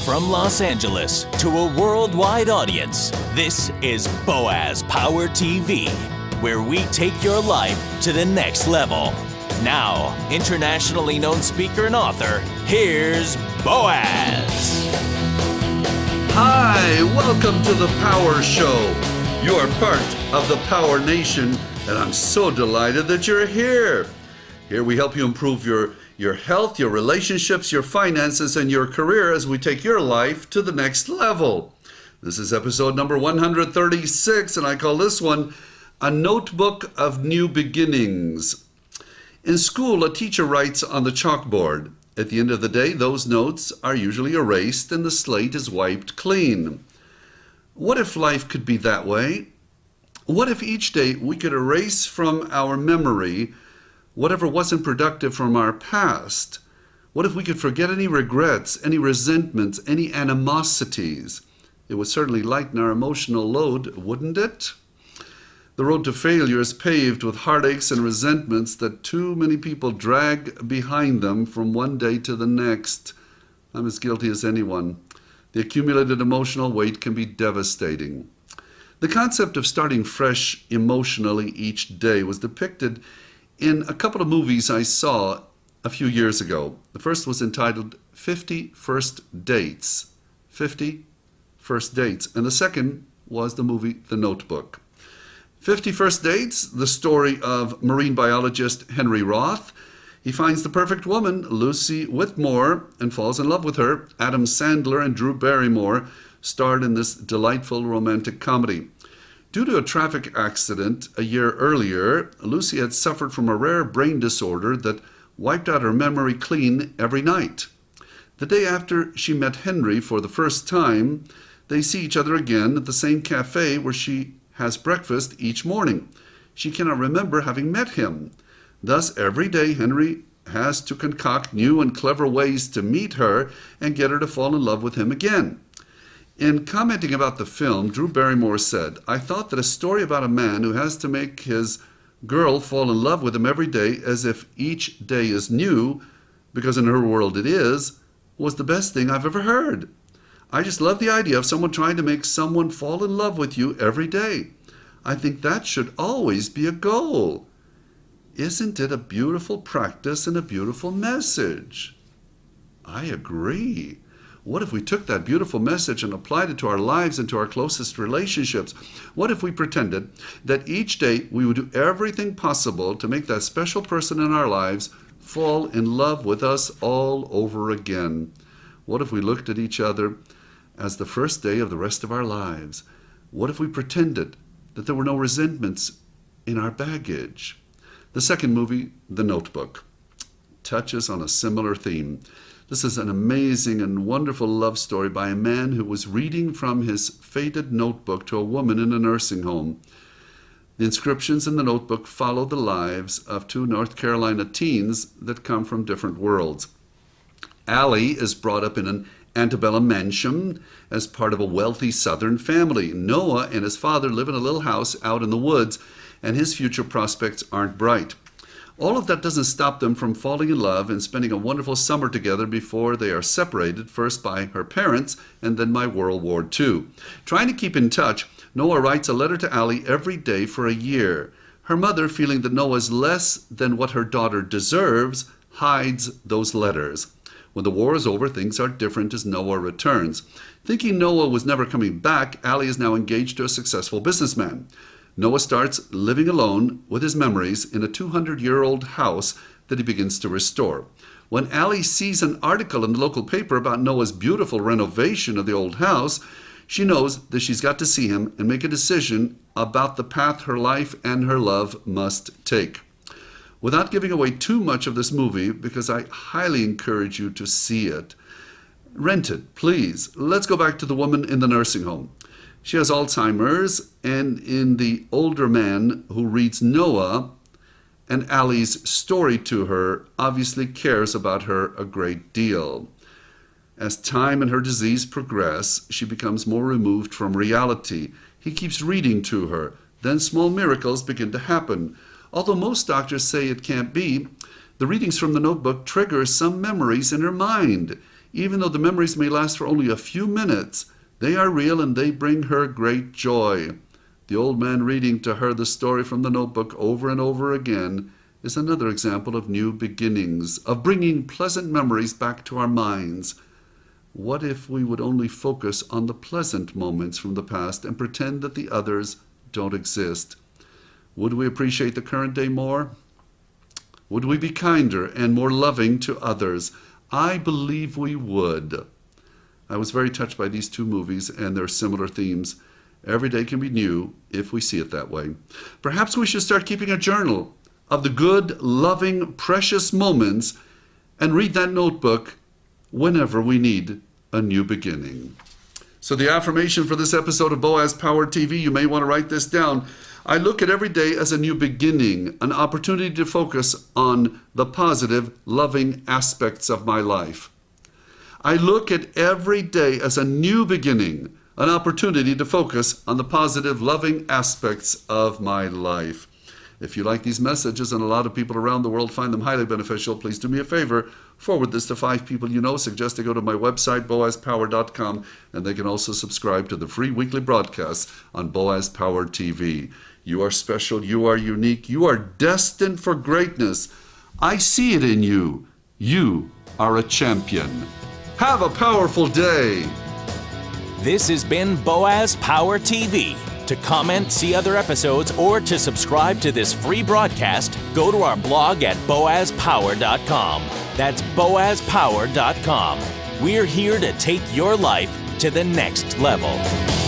From Los Angeles to a worldwide audience, this is Boaz Power TV, where we take your life to the next level. Now, internationally known speaker and author, here's Boaz. Hi, welcome to the Power Show. You are part of the Power Nation, and I'm so delighted that you're here. Here we help you improve your health, your relationships, your finances, and your career as we take your life to the next level. This is episode number 136, and I call this one A Notebook of New Beginnings. In school, a teacher writes on the chalkboard. At the end of the day, those notes are usually erased and the slate is wiped clean. What if life could be that way? What if each day we could erase from our memory whatever wasn't productive from our past? What if we could forget any regrets, any resentments, any animosities? It would certainly lighten our emotional load, wouldn't it? The road to failure is paved with heartaches and resentments that too many people drag behind them from one day to the next. I'm as guilty as anyone. The accumulated emotional weight can be devastating. The concept of starting fresh emotionally each day was depicted in a couple of movies I saw a few years ago. The first was entitled 50 First Dates. 50 First Dates. And the second was the movie The Notebook. 50 First Dates, the story of marine biologist Henry Roth. He finds the perfect woman, Lucy Whitmore, and falls in love with her. Adam Sandler and Drew Barrymore starred in this delightful romantic comedy. Due to a traffic accident a year earlier, Lucy had suffered from a rare brain disorder that wiped out her memory clean every night. The day after she met Henry for the first time, they see each other again at the same cafe where she has breakfast each morning. She cannot remember having met him. Thus, every day Henry has to concoct new and clever ways to meet her and get her to fall in love with him again. In commenting about the film, Drew Barrymore said, "I thought that a story about a man who has to make his girl fall in love with him every day as if each day is new, because in her world it is, was the best thing I've ever heard. I just love the idea of someone trying to make someone fall in love with you every day. I think that should always be a goal. Isn't it a beautiful practice and a beautiful message?" I agree. What if we took that beautiful message and applied it to our lives and to our closest relationships? What if we pretended that each day we would do everything possible to make that special person in our lives fall in love with us all over again? What if we looked at each other as the first day of the rest of our lives? What if we pretended that there were no resentments in our baggage? The second movie, The Notebook, touches on a similar theme. This is an amazing and wonderful love story by a man who was reading from his faded notebook to a woman in a nursing home. The inscriptions in the notebook follow the lives of two North Carolina teens that come from different worlds. Allie is brought up in an antebellum mansion as part of a wealthy Southern family. Noah and his father live in a little house out in the woods, and his future prospects aren't bright. All of that doesn't stop them from falling in love and spending a wonderful summer together before they are separated, first by her parents and then by World War II. Trying to keep in touch, Noah writes a letter to Allie every day for a year. Her mother, feeling that Noah is less than what her daughter deserves, hides those letters. When the war is over, things are different as Noah returns. Thinking Noah was never coming back, Allie is now engaged to a successful businessman. Noah starts living alone with his memories in a 200-year-old house that he begins to restore. When Allie sees an article in the local paper about Noah's beautiful renovation of the old house, she knows that she's got to see him and make a decision about the path her life and her love must take. Without giving away too much of this movie, because I highly encourage you to see it, rent it, please. Let's go back to the woman in the nursing home. She has Alzheimer's, and in the older man who reads Noah and Allie's story to her, obviously cares about her a great deal. As time and her disease progress, she becomes more removed from reality. He keeps reading to her. Then small miracles begin to happen. Although most doctors say it can't be, the readings from the notebook trigger some memories in her mind. Even though the memories may last for only a few minutes, they are real and they bring her great joy. The old man reading to her the story from the notebook over and over again is another example of new beginnings, of bringing pleasant memories back to our minds. What if we would only focus on the pleasant moments from the past and pretend that the others don't exist? Would we appreciate the current day more? Would we be kinder and more loving to others? I believe we would. I was very touched by these two movies and their similar themes. Every day can be new if we see it that way. Perhaps we should start keeping a journal of the good, loving, precious moments and read that notebook whenever we need a new beginning. So the affirmation for this episode of Boaz Power TV, you may want to write this down. I look at every day as a new beginning, an opportunity to focus on the positive, loving aspects of my life. I look at every day as a new beginning, an opportunity to focus on the positive, loving aspects of my life. If you like these messages, and a lot of people around the world find them highly beneficial, please do me a favor, forward this to 5 people you know. Suggest they go to my website, boazpower.com, and they can also subscribe to the free weekly broadcasts on Boaz Power TV. You are special, you are unique, you are destined for greatness. I see it in you. You are a champion. Have a powerful day. This has been Boaz Power TV. To comment, see other episodes, or to subscribe to this free broadcast, go to our blog at boazpower.com. That's boazpower.com. We're here to take your life to the next level.